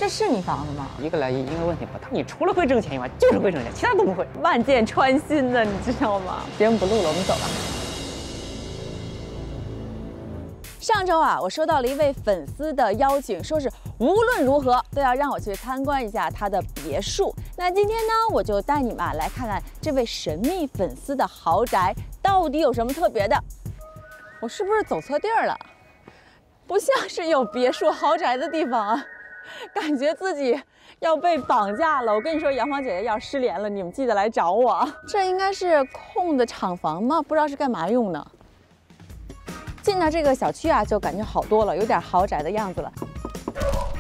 这是你房子吗？一个来一个问题不大，你除了会挣钱以外，就是会挣钱，其他都不会。万箭穿心的，你知道吗？节目不录了，我们走了。上周啊，我收到了一位粉丝的邀请，说是无论如何都要让我去参观一下他的别墅。那今天呢，我就带你们来看看这位神秘粉丝的豪宅到底有什么特别的。我是不是走错地儿了？不像是有别墅豪宅的地方啊，感觉自己要被绑架了。我跟你说，杨芳姐姐要失联了，你们记得来找我。这应该是空的厂房吗？不知道是干嘛用的。进到这个小区啊，就感觉好多了，有点豪宅的样子了。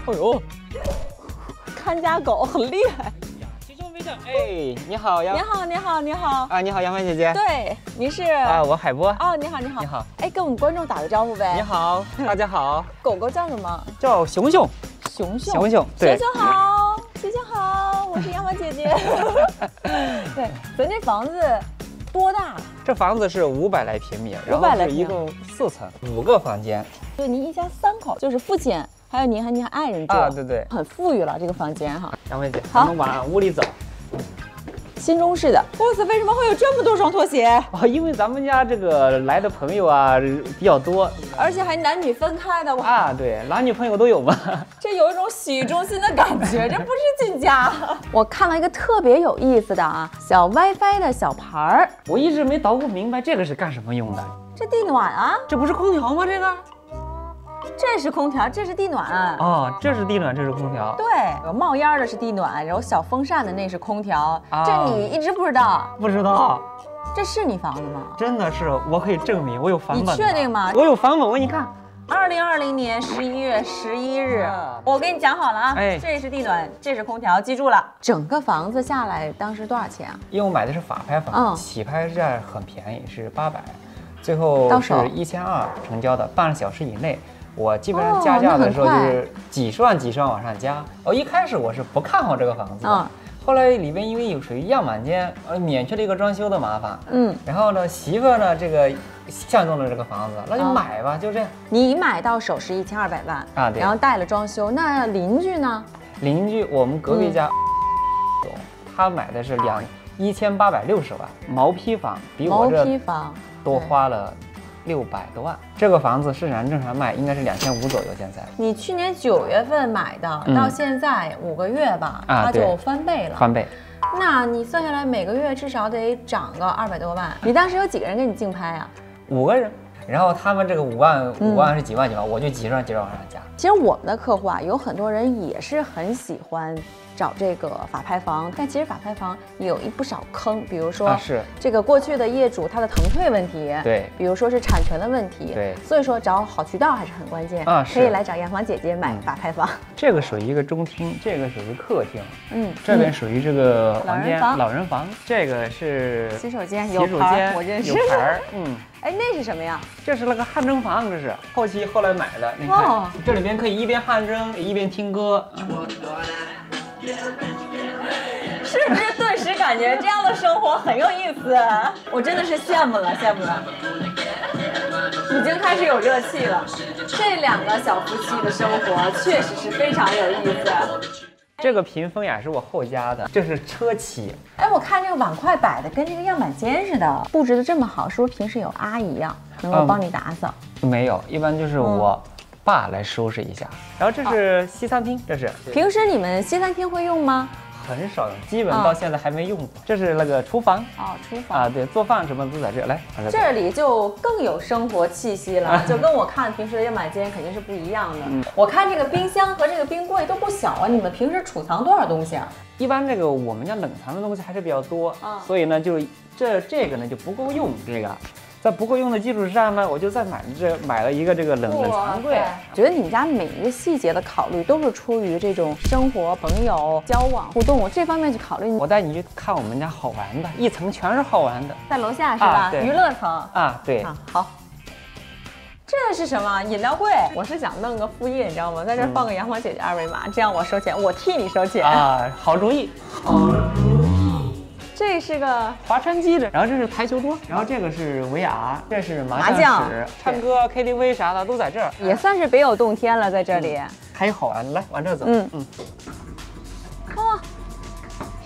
哎呦，看家狗很厉害。其中微笑，哎，你好呀！你好，你好，你好。啊，你好，杨帆姐姐。对，您是啊，我海波。哦，你好，你好。你好。哎，跟我们观众打个招呼呗。你好，大家好。狗狗叫什么？叫熊熊。熊熊。熊熊。对。熊熊好，熊熊好，我是杨帆姐姐。对，咱这房子多大？这房子是500来平米，然后是一共4层，5个房间。对，您一家3口，就是父亲，还有您和您爱人住。啊，对对，很富裕了这个房间哈。杨梅姐，咱们往屋里走。新中式的，哇塞，为什么会有这么多双拖鞋？哦，因为咱们家这个来的朋友啊比较多，而且还男女分开的。啊，对，男女朋友都有嘛。这有一种洗浴中心的感觉，这不是进家。我看了一个特别有意思的啊，小 WiFi 的小牌儿，我一直没捣鼓明白这个是干什么用的。这地暖啊，这不是空调吗？这个？这是空调，这是地暖。哦，这是地暖，这是空调。对，有冒烟的是地暖，然后小风扇的那是空调。这你一直不知道？不知道。这是你房子吗？真的是，我可以证明，我有房本。你确定吗？我有房本，我给你看。2020年11月11日，我给你讲好了啊。哎，这是地暖，这是空调，记住了。整个房子下来当时多少钱啊？因为我买的是法拍房，起拍价很便宜，是800，最后是1200成交的，半个小时以内。我基本上加价的时候就是几十万往上加。一开始我是不看好这个房子的，后来里边因为有属于样板间，免去了一个装修的麻烦。然后呢，媳妇呢这个相中了这个房子，那就买吧，就这样。你买到手是1200万啊，对。然后带了装修，那邻居呢？邻居我们隔壁家，他买的是1860万毛坯房，比我这多花了600多万。这个房子市场正常卖应该是2500左右，现在。你去年9月份买的，到现在5个月吧，它就翻倍了。翻倍。那你算下来每个月至少得涨个200多万。你当时有几个人跟你竞拍啊？5个人。然后他们这个5万是几万，我就几十万往上加。其实我们的客户啊，有很多人也是很喜欢找这个法拍房，但其实法拍房有不少坑，比如说是这个过去的业主他的腾退问题，对，比如说是产权的问题，对，所以说找好渠道还是很关键啊。可以来找杨芳姐姐买法拍房。这个属于一个中厅，这个属于客厅，这边属于这个房间老人房，这个是洗手间，有牌，我认识，有牌，哎，那是什么呀？这是那个汗蒸房，这是后来买的。你看，这里边可以一边汗蒸一边听歌。是不是顿时感觉这样的生活很有意思？我真的是羡慕了，羡慕了，已经开始有热气了。这2个小夫妻的生活确实是非常有意思。这个屏风呀是我后加的，这是车漆。哎，我看这个碗筷摆的跟这个样板间似的，布置的这么好，是不是平时有阿姨呀能够帮你打扫？没有，一般就是我爸来收拾一下。然后这是西餐厅，这是平时你们西餐厅会用吗？很少用，基本到现在还没用过。这是那个厨房厨房啊，对，做饭什么都在这。来，这里就更有生活气息了，就跟我看平时的样板间肯定是不一样的。我看这个冰箱和这个冰柜都不小啊，你们平时储藏多少东西啊？一般这个我们家冷藏的东西还是比较多，所以呢，就这个呢就不够用，这个。在不够用的基础上呢，我就再买了一个这个冷藏柜。觉得你们家每一个细节的考虑都是出于这种生活、朋友、交往、互动这方面去考虑。我带你去看我们家好玩的，一层全是好玩的，在楼下是吧？娱乐层啊，对。好。这是什么？饮料柜？我是想弄个复印，你知道吗？在这放个杨芳姐姐2维码，这样我收钱，我替你收钱啊。好主意。这是个划船机的，然后这是台球桌，然后这个是VR，这是麻将室，唱歌 KTV 啥的都在这儿，也算是别有洞天了，在这里。还有好玩的，来往这走。哇，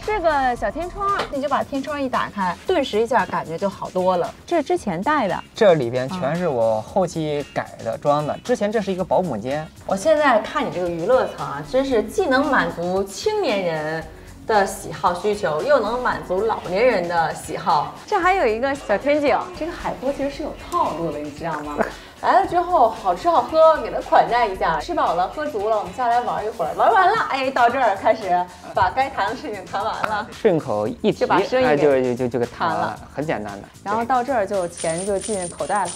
是个小天窗，你就把天窗一打开，顿时一下感觉就好多了。这是之前带的，这里边全是我后期改的装的。之前这是一个保姆间。我现在看你这个娱乐层啊，真是既能满足青年人的喜好需求，又能满足老年人的喜好。这还有一个小天井，这个海波其实是有套路的，你知道吗？来了之后好吃好喝，给它款待一下，吃饱了喝足了，我们下来玩一会儿，玩完了，哎，到这儿开始把该谈的事情谈完了，顺口一提，就把生意就给谈了，很简单的。然后到这儿就钱就进口袋了。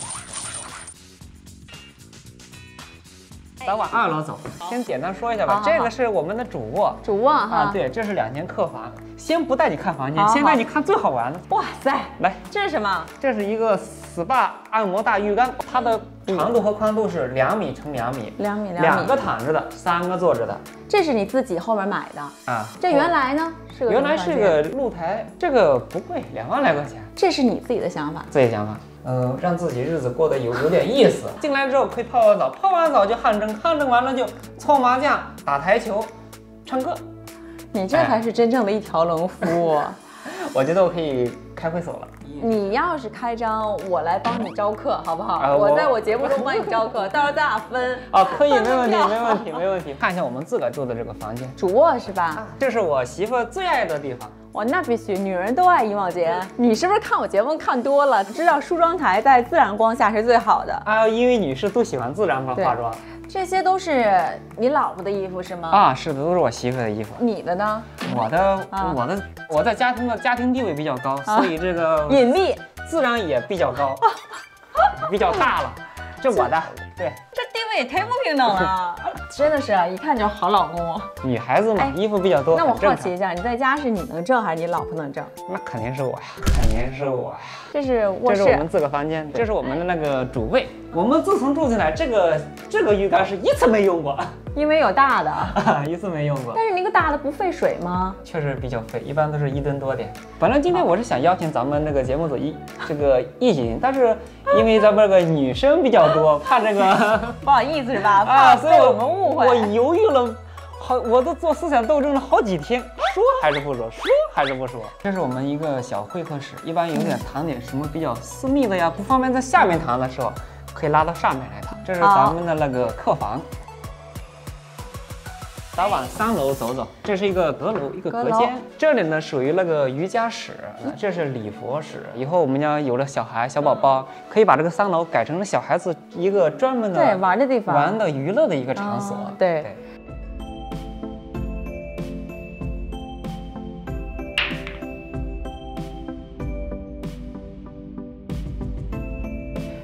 咱往2楼走，先简单说一下吧。这个是我们的主卧，主卧哈。啊，对，这是2间客房。先不带你看房间，先带你看最好玩的。哇塞，来，这是什么？这是一个 SPA 按摩大浴缸，它的长度和宽度是2米乘2米，2米，2个躺着的，3个坐着的。这是你自己后面买的啊？这原来呢？原来是个露台，这个不贵，2万来块钱。这是你自己的想法？自己想法。让自己日子过得有点意思。进来之后可以泡完澡，泡完澡就汗蒸，汗蒸完了就搓麻将、打台球、唱歌。你这才是真正的一条龙服务。我觉得我可以开会所了。你要是开张，我来帮你招客，好不好？我在我节目中帮你招客，到时候咱俩分。可以，没问题，没问题。看一下我们自个儿住的这个房间，主卧是吧？这是我媳妇最爱的地方。哇，那必须，女人都爱衣帽间。你是不是看我节目看多了，知道梳妆台在自然光下是最好的啊？因为女士都喜欢自然光化妆。这些都是你老婆的衣服是吗？是的，都是我媳妇的衣服。你的呢？我在家庭地位比较高，所以这个隐秘自然也比较高，比较大了。这我的，对，这地位也忒不平等了，真的是一看就是好老公。女孩子嘛，衣服比较多。那我好奇一下，你在家是你能挣还是你老婆能挣？那肯定是我呀，肯定是我呀。这是卧室，这是我们自个房间，这是我们的那个主卫。我们自从住进来，这个浴缸是一次没用过，因为有大的，一次没用过。但是那个大的不费水吗？确实比较费，一般都是1吨多点。本来今天我是想邀请咱们那个节目组一起，但是因为咱们这个女生比较多，怕这个不好意思是吧？怕所以我们误会。我犹豫了我都做思想斗争了好几天，说还是不说，说还是不说。这是我们一个小会客室，一般有点躺点什么比较私密的呀，不方便在下面躺的时候，可以拉到上面来躺。这是咱们的那个客房。咱往3楼走走，这是一个阁楼，一个隔间。这里呢属于那个瑜伽室，这是礼佛室。以后我们家有了小孩、小宝宝，可以把这个3楼改成了小孩子一个专门的玩的地方、玩的娱乐的一个场所。对。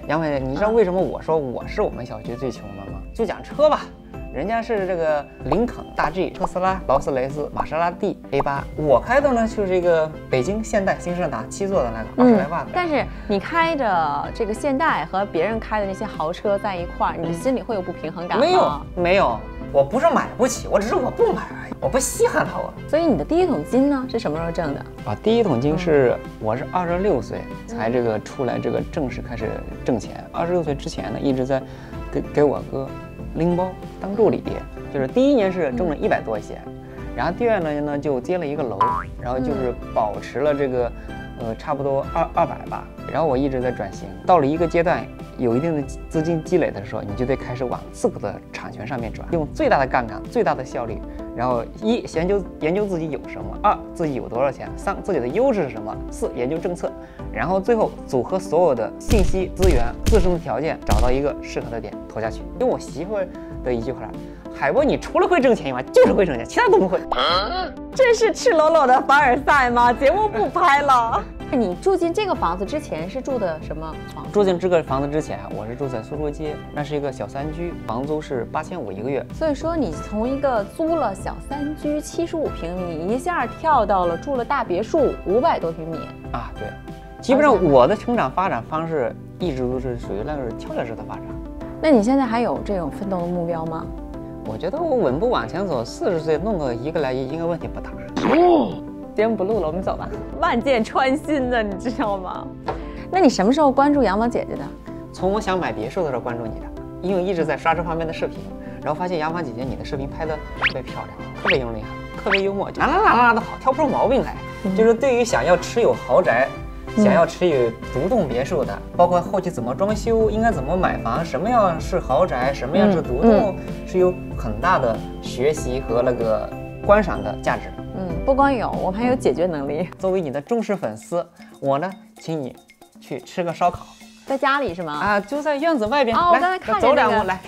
杨伟，你知道为什么我说我是我们小区最穷的吗？就讲车吧。人家是这个林肯、大 G、特斯拉、劳斯莱斯、玛莎拉蒂 A8，我开的呢就是一个北京现代新胜达7座的那个20来万的。但是你开着这个现代和别人开的那些豪车在一块儿，你的心里会有不平衡感吗？没有，我不是买不起，我只是我不买而已，我不稀罕它。所以你的第一桶金呢是什么时候挣的？第一桶金是我是26岁才这个出来这个正式开始挣钱。26岁之前呢一直在给我哥拎包当助理，就是第1年是挣了100多钱，然后第2年呢就接了一个楼，然后就是保持了这个差不多200吧。然后我一直在转型，到了一个阶段有一定的资金积累的时候，你就得开始往自个的产权上面转，用最大的杠杆、最大的效率。然后1研究自己有什么，2自己有多少钱，3自己的优势是什么，4研究政策，然后最后组合所有的信息资源、自身的条件，找到一个适合的点投下去。用我媳妇的一句话，海波，你除了会挣钱以外，就是会挣钱，其他都不会。这是赤裸裸的凡尔赛吗？节目不拍了。你住进这个房子之前是住的什么房子？住进这个房子之前，我是住在苏州街，那是一个小3居，房租是8500一个月。所以说你从一个租了小3居75平米，一下跳到了住了大别墅500多平米啊！对，基本上我的成长发展方式一直都是属于那个跳跃式的发展。那你现在还有这种奋斗的目标吗？我觉得我稳步往前走，40岁弄个1个来亿应该问题不大。节目不录了，我们走吧。万箭穿心的，你知道吗？那你什么时候关注阳光姐姐的？从我想买别墅的时候关注你的，因为我一直在刷这方面的视频，然后发现杨芳姐姐你的视频拍的特别漂亮，特别有内涵，特别幽默，啦的好，挑不出毛病来。就是对于想要持有豪宅。想要持有独栋别墅的，包括后期怎么装修，应该怎么买房，什么样是豪宅，什么样是独栋，是有很大的学习和那个观赏的价值。不光有，我们还有解决能力。作为你的忠实粉丝，我呢，请你去吃个烧烤，在家里是吗？啊，就在院子外边。我刚才看走2步来。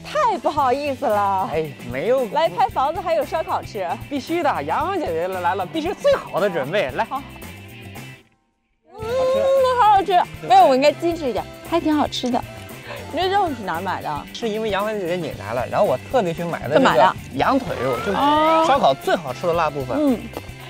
太不好意思了。哎，没有。来拍房子还有烧烤吃，必须的。杨芳姐姐来了，必须最好的准备。来。好。好好吃，没有，我应该精致一点，还挺好吃的。你这肉是哪儿买的？是因为杨芳姐姐你来了，然后我特地去买的这个羊腿肉，就是烧烤最好吃的那部分。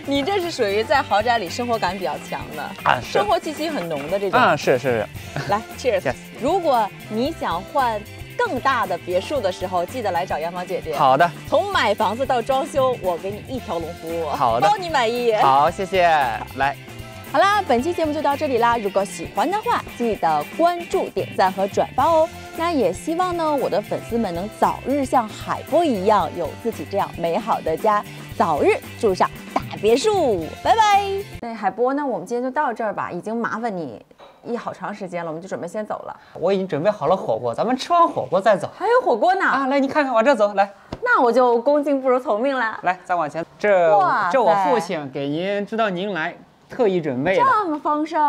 你这是属于在豪宅里生活感比较强的啊，生活气息很浓的这种啊，是。来 ，Cheers！ 如果你想换更大的别墅的时候，记得来找杨芳姐姐。好的。从买房子到装修，我给你一条龙服务。好的，包你满意。好，谢谢。来。好啦，本期节目就到这里啦。如果喜欢的话，记得关注、点赞和转发哦。那也希望呢，我的粉丝们能早日像海波一样，有自己这样美好的家，早日住上大别墅。拜拜。那海波呢，我们今天就到这儿吧，已经麻烦你好长时间了，我们就准备先走了。我已经准备好了火锅，咱们吃完火锅再走。还有火锅呢？啊，来，你看看，往这走，来。那我就恭敬不如从命了。来，再往前。这我父亲给您知道您来。特意准备的，这么丰盛，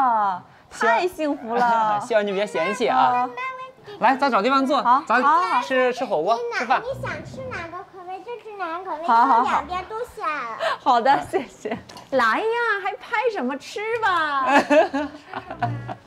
太幸福了！希望你别嫌弃啊！来，咱找地方坐，咱吃火锅，吃饭。你想吃哪个口味就吃哪个口味，好，两边都想。好的，谢谢。来呀，还拍什么？吃吧。